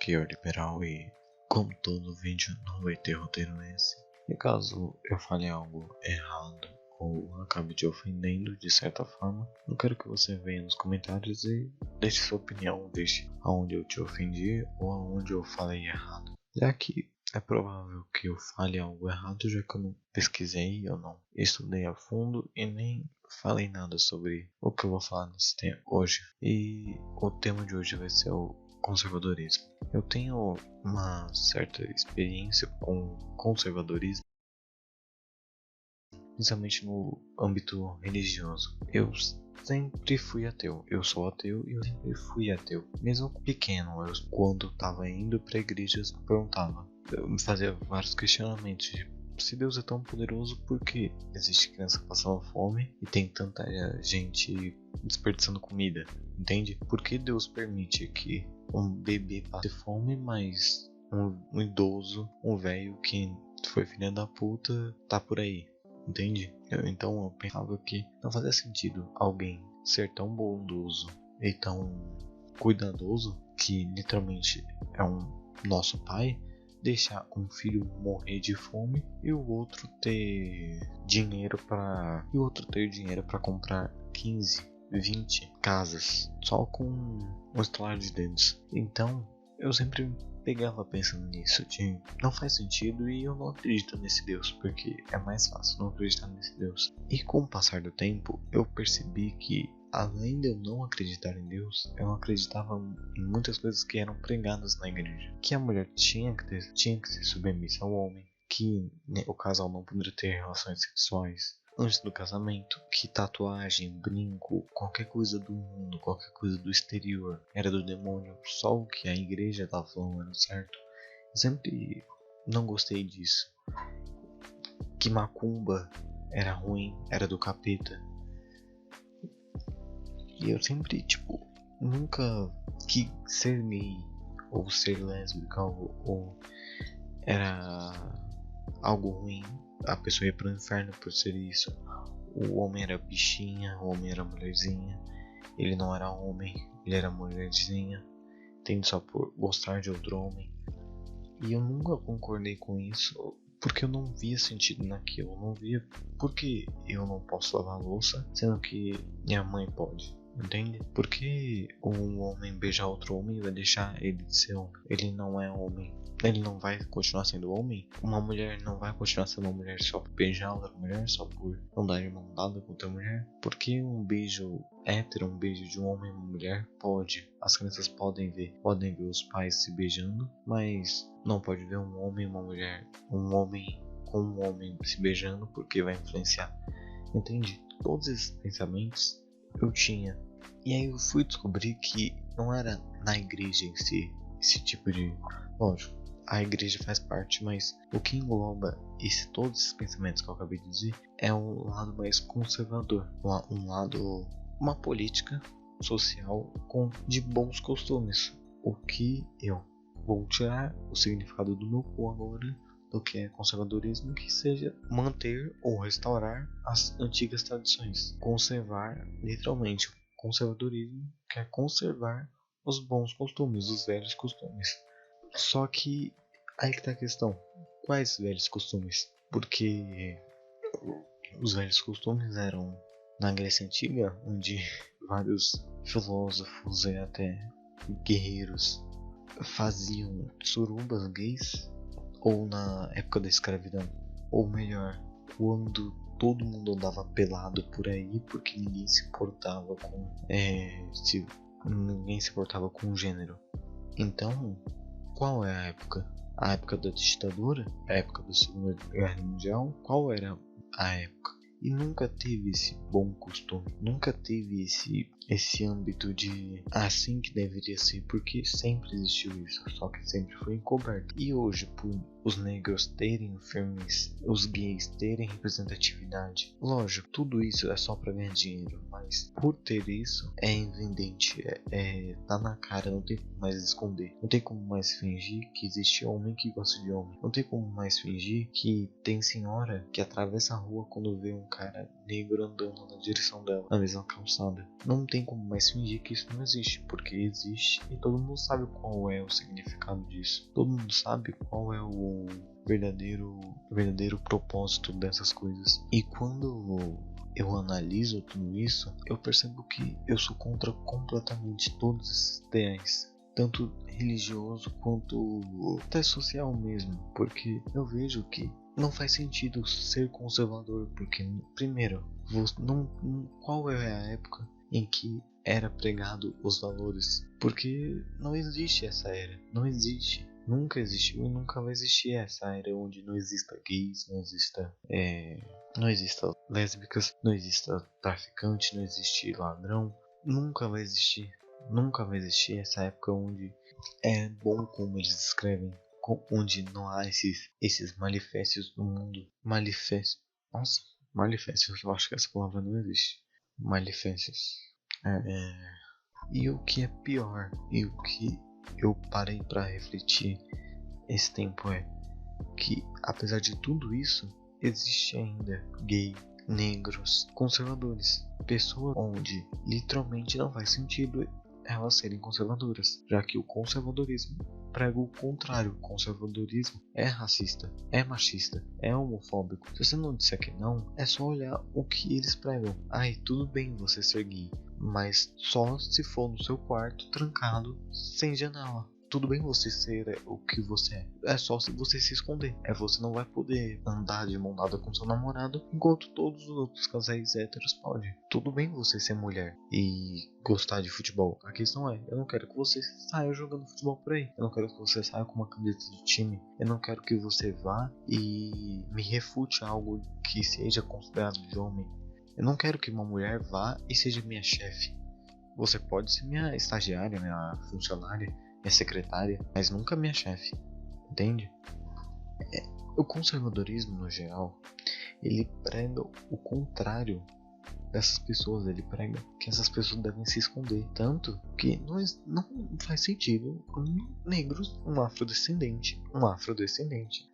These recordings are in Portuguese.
aqui é o Liberal e, como todo vídeo, não vai ter roteiro nesse. E caso eu fale algo errado ou acabe te ofendendo de certa forma, não quero que você venha nos comentários e deixe sua opinião, deixe aonde eu te ofendi ou aonde eu falei errado. Já que é provável que eu fale algo errado, já que eu não pesquisei, eu não estudei a fundo e nem falei nada sobre o que eu vou falar nesse tema hoje. E o tema de hoje vai ser o conservadorismo. Eu tenho uma certa experiência com conservadorismo, principalmente no âmbito religioso. Eu sempre fui ateu. Eu sou ateu e eu sempre fui ateu. Mesmo pequeno, quando estava indo para igrejas, eu me fazia vários questionamentos de se Deus é tão poderoso, por que existe criança passando fome e tem tanta gente desperdiçando comida? Entende? Por que Deus permite que um bebê passe fome, mas um idoso, um velho que foi filha da puta, tá por aí? Entende? Então eu pensava que não fazia sentido alguém ser tão bondoso e tão cuidadoso, que literalmente é um nosso pai, deixar um filho morrer de fome e o outro ter dinheiro para comprar 15, 20 casas só com um estalar de dedos. Então eu sempre pegava pensando nisso, de não faz sentido e eu não acredito nesse Deus, porque é mais fácil não acreditar nesse Deus. E com o passar do tempo, eu percebi que além de eu não acreditar em Deus, eu acreditava em muitas coisas que eram pregadas na igreja. Que a mulher tinha que ser submissa ao homem, que o casal não poderia ter relações sexuais antes do casamento, que tatuagem, brinco, qualquer coisa do mundo, qualquer coisa do exterior era do demônio, só o que a igreja estava falando era certo. Eu sempre não gostei disso. Que macumba era ruim, era do capeta. E eu sempre, nunca quis ser gay ou ser lésbica ou era algo ruim. A pessoa ia pro inferno por ser isso. O homem era bichinha, o homem era mulherzinha. Ele não era homem, ele era mulherzinha. Tendo só por gostar de outro homem. E eu nunca concordei com isso, porque eu não via sentido naquilo. Eu não via por que eu não posso lavar a louça, sendo que minha mãe pode. Entende? Porque um homem beijar outro homem vai deixar ele de ser homem. Ele não é homem. Ele não vai continuar sendo homem. Uma mulher não vai continuar sendo uma mulher só por beijar outra mulher, só por não dar mão dada com outra mulher. Porque um beijo hétero, um beijo de um homem e uma mulher, pode. As crianças podem ver os pais se beijando, mas não pode ver um homem e uma mulher, um homem com um homem se beijando, porque vai influenciar. Entende? Todos esses pensamentos eu tinha. E aí eu fui descobrir que não era na igreja em si esse tipo de... Lógico, a igreja faz parte, mas o que engloba todos esses pensamentos que eu acabei de dizer é um lado mais conservador, uma política social de bons costumes. O que eu vou tirar o significado do meu cu agora do que é conservadorismo, que seja manter ou restaurar as antigas tradições. Conservar, literalmente, conservadorismo quer conservar os bons costumes, os velhos costumes. Só que aí que tá a questão. Quais velhos costumes? Porque os velhos costumes eram na Grécia Antiga, onde vários filósofos e até guerreiros faziam surubas gays, ou na época da escravidão, ou melhor, quando todo mundo andava pelado por aí porque ninguém se importava com o gênero. Então, qual é a época? A época da ditadura? A época da Segunda Guerra Mundial? Qual era a época? E nunca teve esse bom costume, nunca teve esse âmbito de assim que deveria ser, porque sempre existiu isso, só que sempre foi encoberto. E hoje, por os negros terem filmes, os gays terem representatividade, lógico, tudo isso é só para ganhar dinheiro, mais. Por ter isso, é evidente, tá na cara, não tem como mais esconder. Não tem como mais fingir que existe homem que gosta de homem. Não tem como mais fingir que tem senhora que atravessa a rua quando vê um cara negro andando na direção dela, na mesma calçada. Não tem como mais fingir que isso não existe, porque existe e todo mundo sabe qual é o significado disso. Todo mundo sabe qual é o verdadeiro propósito dessas coisas. E quando eu analiso tudo isso, eu percebo que eu sou contra completamente todos esses ideais, tanto religioso quanto até social mesmo, porque eu vejo que não faz sentido ser conservador, porque primeiro, qual é a época em que era pregado os valores? Porque não existe essa era, não existe. Nunca existiu e nunca vai existir essa era onde não exista gays, não exista lésbicas, não exista traficante, não existe ladrão. Nunca vai existir. Nunca vai existir essa época onde é bom como eles escrevem, onde não há esses malefícios do mundo. Malefícios, eu acho que essa palavra não existe. Malefícios. E o que é pior, e o que eu parei para refletir esse tempo é que, apesar de tudo isso, existe ainda gay, negros, conservadores, pessoas onde literalmente não faz sentido elas serem conservadoras, já que o conservadorismo prega o contrário. O conservadorismo é racista, é machista, é homofóbico. Se você não disser que não, é só olhar o que eles pregam. Ai, tudo bem você ser gay, mas só se for no seu quarto, trancado, sem janela. Tudo bem você ser o que você é. É só se você se esconder. Você não vai poder andar de mão dada com seu namorado, enquanto todos os outros casais héteros podem. Tudo bem você ser mulher e gostar de futebol. A questão é, eu não quero que você saia jogando futebol por aí. Eu não quero que você saia com uma camiseta de time. Eu não quero que você vá e me refute algo que seja considerado de homem. Eu não quero que uma mulher vá e seja minha chefe. Você pode ser minha estagiária, minha funcionária, minha secretária, mas nunca minha chefe, entende? O conservadorismo, no geral, ele prega o contrário dessas pessoas. Ele prega que essas pessoas devem se esconder, tanto que não faz sentido um negro, um afrodescendente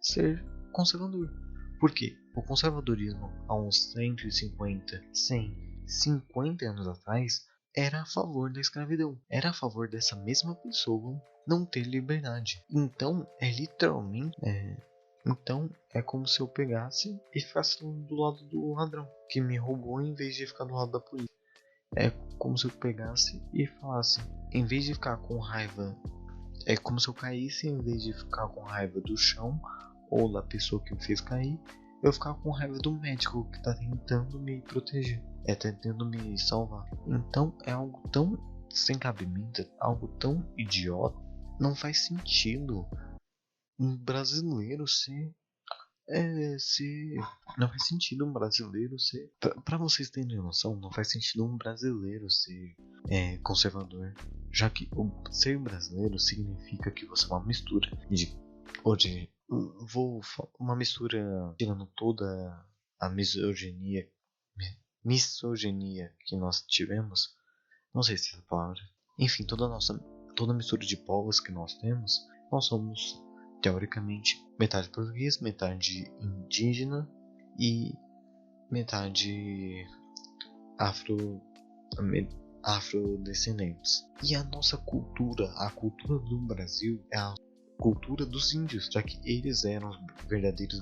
ser conservador. Por quê? O conservadorismo há uns 150, 100, 50 anos atrás era a favor da escravidão, era a favor dessa mesma pessoa não ter liberdade. Então é como se eu pegasse e ficasse do lado do ladrão que me roubou em vez de ficar do lado da polícia. É como se eu pegasse e falasse, em vez de ficar com raiva, é como se eu caísse, em vez de ficar com raiva do chão ou da pessoa que me fez cair, eu ficar com raiva do médico que tá tentando me proteger, tentando me salvar. Então é algo tão sem cabimento, algo tão idiota. Não faz sentido um brasileiro não faz sentido um brasileiro ser. Pra vocês terem noção, não faz sentido um brasileiro ser conservador, já que ser brasileiro significa que você é uma mistura uma mistura tirando toda a misoginia que nós tivemos, não sei se é essa palavra, enfim, toda mistura de povos que nós temos. Nós somos teoricamente metade português, metade indígena e metade afrodescendentes. E a nossa cultura, a cultura do Brasil, é a cultura dos índios, já que eles eram os verdadeiros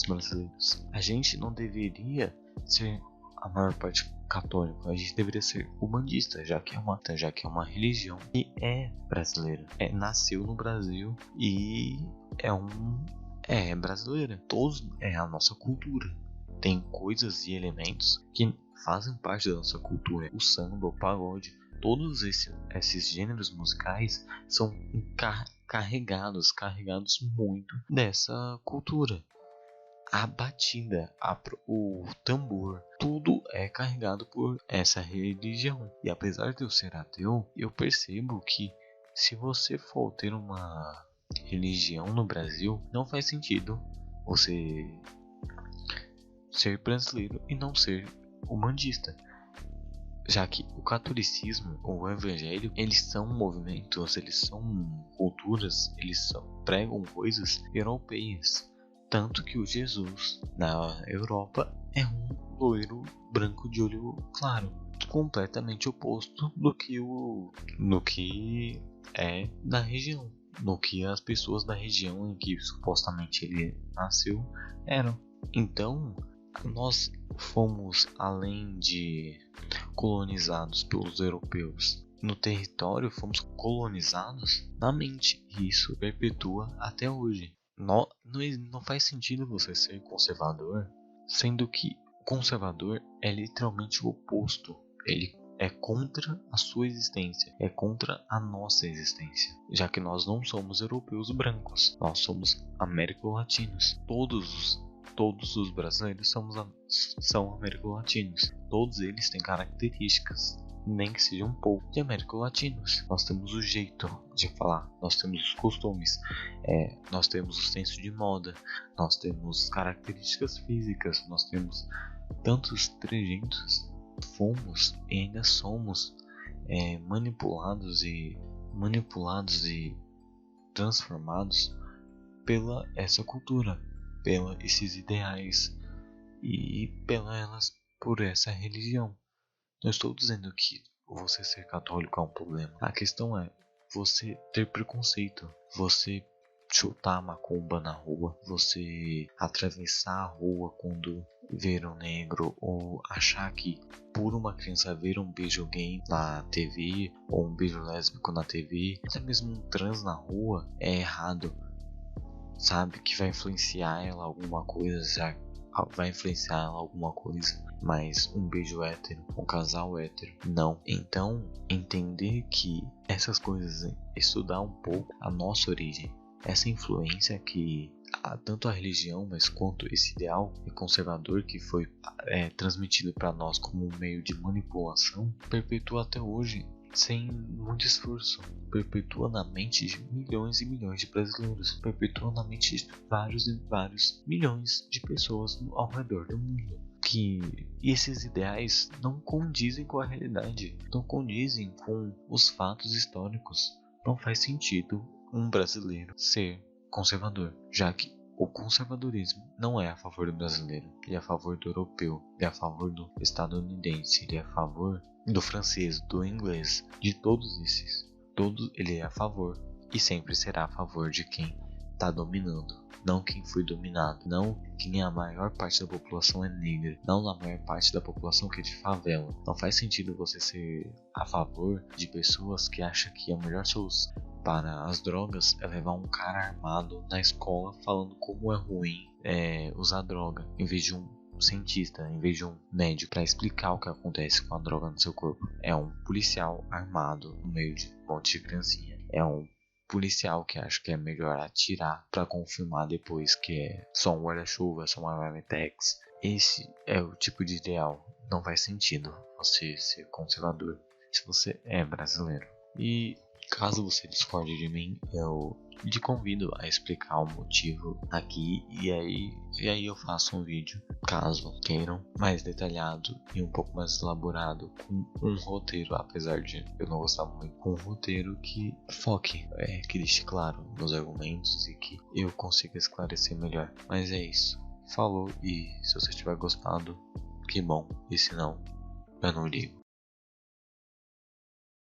brasileiros. A gente não deveria ser a maior parte católico, a gente deveria ser humanista, já que é uma religião que é brasileira, nasceu no Brasil e é brasileira. É a nossa cultura. Tem coisas e elementos que fazem parte da nossa cultura. O samba, o pagode, todos esses gêneros musicais são carregados muito dessa cultura. A batida, o tambor, tudo é carregado por essa religião. E apesar de eu ser ateu, eu percebo que se você for ter uma religião no Brasil, não faz sentido você ser brasileiro e não ser umbandista, já que o catolicismo ou o evangelho, eles são movimentos, eles são culturas, pregam coisas europeias. Tanto que o Jesus na Europa é um loiro branco de olho claro, completamente oposto do que é da região, no que as pessoas da região em que supostamente ele nasceu eram. Então, nós fomos além de colonizados pelos europeus. No território, fomos colonizados na mente, e isso perpetua até hoje. Não faz sentido você ser conservador, sendo que o conservador é literalmente o oposto. Ele é contra a sua existência, é contra a nossa existência, já que nós não somos europeus brancos, nós somos américo-latinos. Todos os brasileiros são américo-latinos. Todos eles têm características, nem que seja um pouco, de américo-latinos. Nós temos o jeito de falar, nós temos os costumes, nós temos o senso de moda, nós temos características físicas, nós temos tantos trejeitos. Fomos e ainda somos manipulados e transformados pela essa cultura, pela esses ideais e por essa religião. Não estou dizendo que você ser católico é um problema. A questão é você ter preconceito, você chutar macumba na rua, você atravessar a rua quando ver um negro, ou achar que por uma criança ver um beijo gay na TV ou um beijo lésbico na TV, até mesmo um trans na rua é errado, sabe? Que vai influenciar ela alguma coisa, mas um beijo hétero, um casal hétero, não. Então, entender que essas coisas, estudar um pouco a nossa origem, essa influência que tanto a religião, mas quanto esse ideal conservador que foi transmitido para nós como um meio de manipulação, perpetua até hoje, sem muito esforço, perpetua na mente de milhões e milhões de brasileiros, perpetua na mente de vários e vários milhões de pessoas ao redor do mundo. Que esses ideais não condizem com a realidade, não condizem com os fatos históricos. Não faz sentido um brasileiro ser conservador, já que o conservadorismo não é a favor do brasileiro, ele é a favor do europeu, ele é a favor do estadunidense, ele é a favor do francês, do inglês, de todos esses. Ele é a favor e sempre será a favor de quem está dominando, não quem foi dominado, não que a maior parte da população é negra, não a maior parte da população que é de favela. Não faz sentido você ser a favor de pessoas que acham que a melhor solução para as drogas é levar um cara armado na escola falando como é ruim usar droga, em vez de um cientista, em vez de um médico, para explicar o que acontece com a droga no seu corpo. É um policial armado no meio de um monte de criancinha. É um policial que acha que é melhor atirar para confirmar depois que é só um guarda-chuva, só uma Marmitex. Esse é o tipo de ideal. Não faz sentido você ser conservador se você é brasileiro. E caso você discorde de mim, eu te convido a explicar o motivo aqui, e aí eu faço um vídeo, caso queiram, mais detalhado e um pouco mais elaborado, com um roteiro, apesar de eu não gostar muito, com um roteiro que foque, que deixe claro meus argumentos e que eu consiga esclarecer melhor. Mas é isso, falou, e se você tiver gostado, que bom, e se não, eu não ligo.